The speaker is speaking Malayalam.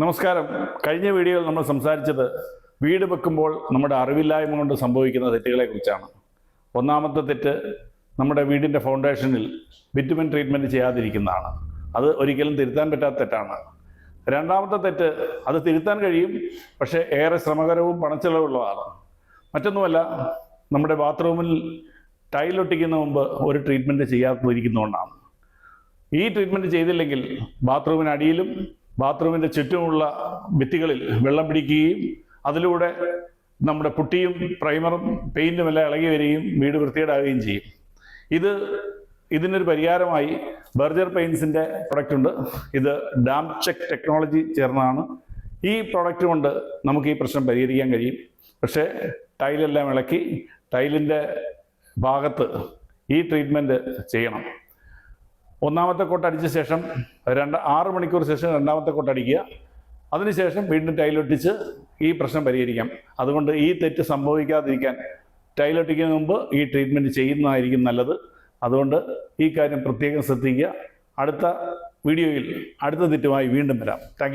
നമസ്കാരം. കഴിഞ്ഞ വീഡിയോയിൽ നമ്മൾ സംസാരിച്ചത് വീട് വെക്കുമ്പോൾ നമ്മുടെ അറിവില്ലായ്മ കൊണ്ട് സംഭവിക്കുന്ന തെറ്റുകളെക്കുറിച്ചാണ്. ഒന്നാമത്തെ തെറ്റ്, നമ്മുടെ വീടിൻ്റെ ഫൗണ്ടേഷനിൽ ബിറ്റുമിൻ ട്രീറ്റ്മെൻറ്റ് ചെയ്യാതിരിക്കുന്നതാണ്. അത് ഒരിക്കലും തിരുത്താൻ പറ്റാത്ത തെറ്റാണ്. രണ്ടാമത്തെ തെറ്റ്, അത് തിരുത്താൻ കഴിയും, പക്ഷേ ഏറെ ശ്രമകരവും പണച്ചെലവുള്ളതാണ്. മറ്റൊന്നുമല്ല, നമ്മുടെ ബാത്റൂമിൽ ടൈലൊട്ടിക്കുന്ന മുമ്പ് ഒരു ട്രീറ്റ്മെൻറ്റ് ചെയ്യാതിരിക്കുന്നതുകൊണ്ടാണ്. ഈ ട്രീറ്റ്മെൻറ്റ് ചെയ്തില്ലെങ്കിൽ ബാത്റൂമിനടിയിലും ബാത്റൂമിൻ്റെ ചുറ്റുമുള്ള ഭിത്തികളിൽ വെള്ളം പിടിക്കുകയും അതിലൂടെ നമ്മുടെ പുട്ടിയും പ്രൈമറും പെയിൻറ്റും എല്ലാം ഇളകി വരികയും വീട് വൃത്തികേടാവുകയും ചെയ്യും. ഇതിനൊരു പരിഹാരമായി ബർജർ പെയിൻസിൻ്റെ പ്രൊഡക്റ്റ് ഉണ്ട്. ഇത് ഡാം ചെക്ക് ടെക്നോളജി ചേർന്നതാണ്. ഈ പ്രൊഡക്റ്റ് കൊണ്ട് നമുക്ക് ഈ പ്രശ്നം പരിഹരിക്കാൻ കഴിയും. പക്ഷേ ടൈലെല്ലാം ഇളക്കി ടൈലിൻ്റെ ഭാഗത്ത് ഈ ട്രീറ്റ്മെൻറ്റ് ചെയ്യണം. ഒന്നാമത്തെ കോട്ട് അടിച്ച ശേഷം 6 മണിക്കൂർ ശേഷം രണ്ടാമത്തെ കോട്ട് അടിക്കുക. അതിനുശേഷം വീണ്ടും ടൈലൊട്ടിച്ച് ഈ പ്രശ്നം പരിഹരിക്കാം. അതുകൊണ്ട് ഈ തെറ്റ് സംഭവിക്കാതിരിക്കാൻ ടൈലൊട്ടിക്കുന്നതിന് മുമ്പ് ഈ ട്രീറ്റ്മെൻറ്റ് ചെയ്യുന്നതായിരിക്കും നല്ലത്. അതുകൊണ്ട് ഈ കാര്യം പ്രത്യേകം ശ്രദ്ധിക്കുക. അടുത്ത വീഡിയോയിൽ അടുത്ത തെറ്റുമായി വീണ്ടും വരാം. Thank you.